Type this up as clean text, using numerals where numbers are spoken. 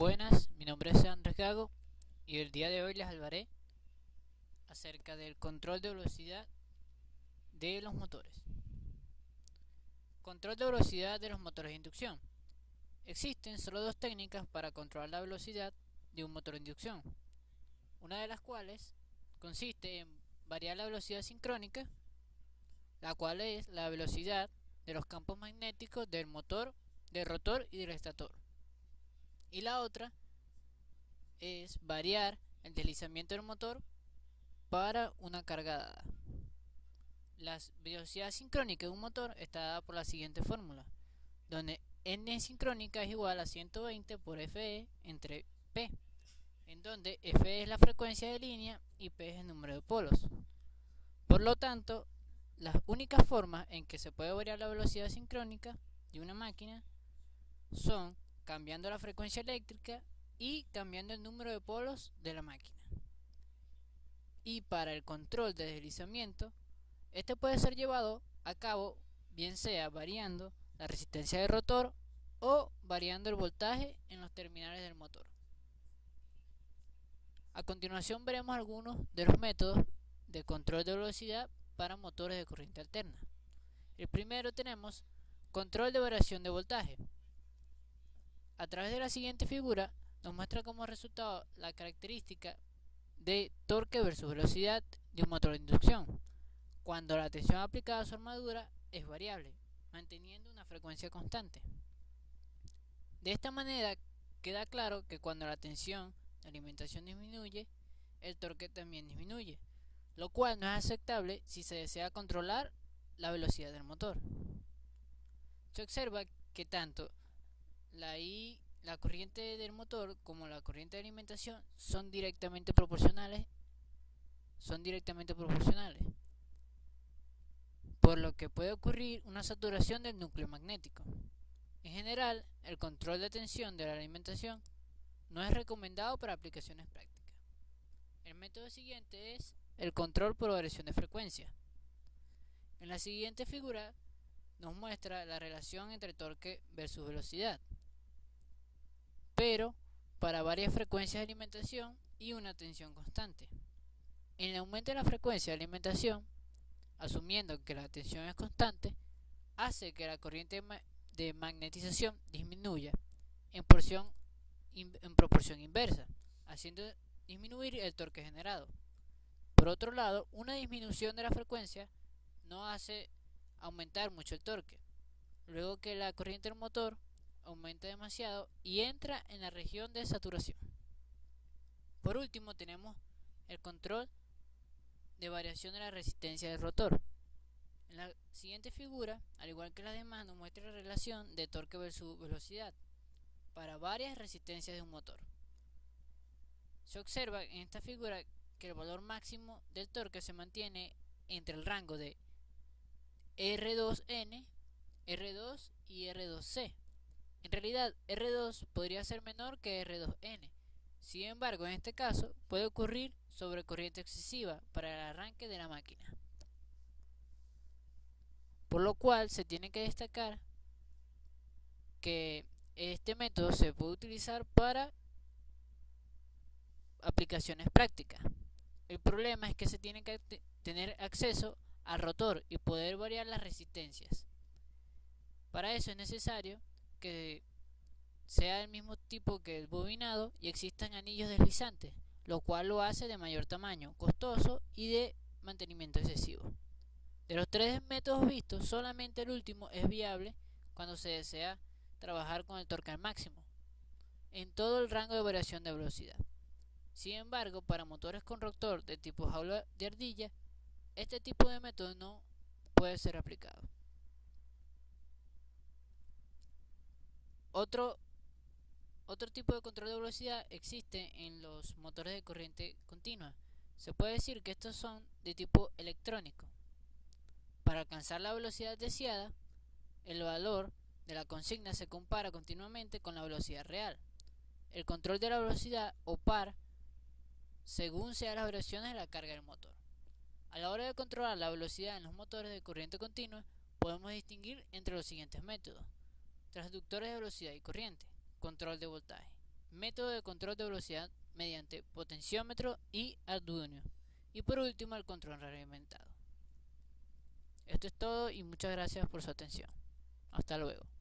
Buenas, mi nombre es Andrés Gago y el día de hoy les hablaré acerca del control de velocidad de los motores. Control de velocidad de los motores de inducción. Existen solo dos técnicas para controlar la velocidad de un motor de inducción, una de las cuales consiste en variar la velocidad sincrónica, la cual es la velocidad de los campos magnéticos del motor, del rotor y del estator. Y la otra es variar el deslizamiento del motor para una carga dada. La velocidad sincrónica de un motor está dada por la siguiente fórmula, donde n sincrónica es igual a 120 por Fe entre P, en donde F es la frecuencia de línea y P es el número de polos. Por lo tanto, las únicas formas en que se puede variar la velocidad sincrónica de una máquina son cambiando la frecuencia eléctrica y cambiando el número de polos de la máquina. Y para el control de deslizamiento, este puede ser llevado a cabo bien sea variando la resistencia del rotor o variando el voltaje en los terminales del motor. A continuación veremos algunos de los métodos de control de velocidad para motores de corriente alterna. El primero tenemos control de variación de voltaje. A través de la siguiente figura nos muestra como resultado la característica de torque versus velocidad de un motor de inducción, cuando la tensión aplicada a su armadura es variable, manteniendo una frecuencia constante. De esta manera queda claro que cuando la tensión de alimentación disminuye, el torque también disminuye, lo cual no es aceptable si se desea controlar la velocidad del motor. Se observa que tanto la corriente del motor como la corriente de alimentación son directamente proporcionales, por lo que puede ocurrir una saturación del núcleo magnético. En general, el control de tensión de la alimentación no es recomendado para aplicaciones prácticas. El método siguiente es el control por variación de frecuencia. En la siguiente figura nos muestra la relación entre torque versus velocidad, pero para varias frecuencias de alimentación y una tensión constante. En el aumento de la frecuencia de alimentación, asumiendo que la tensión es constante, hace que la corriente de magnetización disminuya en proporción inversa, haciendo disminuir el torque generado. Por otro lado, una disminución de la frecuencia no hace aumentar mucho el torque, luego que la corriente del motor aumenta demasiado y entra en la región de saturación. Por último, tenemos el control de variación de la resistencia del rotor. En la siguiente figura, al igual que las demás, nos muestra la relación de torque versus velocidad para varias resistencias de un motor. Se observa en esta figura que el valor máximo del torque se mantiene entre el rango de R2N, R2 y R2C. En realidad, R2 podría ser menor que R2N. Sin embargo, en este caso, puede ocurrir sobrecorriente excesiva para el arranque de la máquina, por lo cual se tiene que destacar que este método se puede utilizar para aplicaciones prácticas. El problema es que se tiene que tener acceso al rotor y poder variar las resistencias. Para eso es necesario que sea del mismo tipo que el bobinado y existan anillos deslizantes, lo cual lo hace de mayor tamaño, costoso y de mantenimiento excesivo. De los tres métodos vistos, solamente el último es viable cuando se desea trabajar con el torque al máximo, en todo el rango de variación de velocidad. Sin embargo, para motores con rotor de tipo jaula de ardilla, este tipo de método no puede ser aplicado. Otro tipo de control de velocidad existe en los motores de corriente continua. Se puede decir que estos son de tipo electrónico. Para alcanzar la velocidad deseada, el valor de la consigna se compara continuamente con la velocidad real. El control de la velocidad o par según sean las variaciones de la carga del motor. A la hora de controlar la velocidad en los motores de corriente continua, podemos distinguir entre los siguientes métodos: transductores de velocidad y corriente, control de voltaje. método de control de velocidad mediante potenciómetro y Arduino, y por último el control reglamenado. Esto es todo y muchas gracias por su atención. Hasta luego.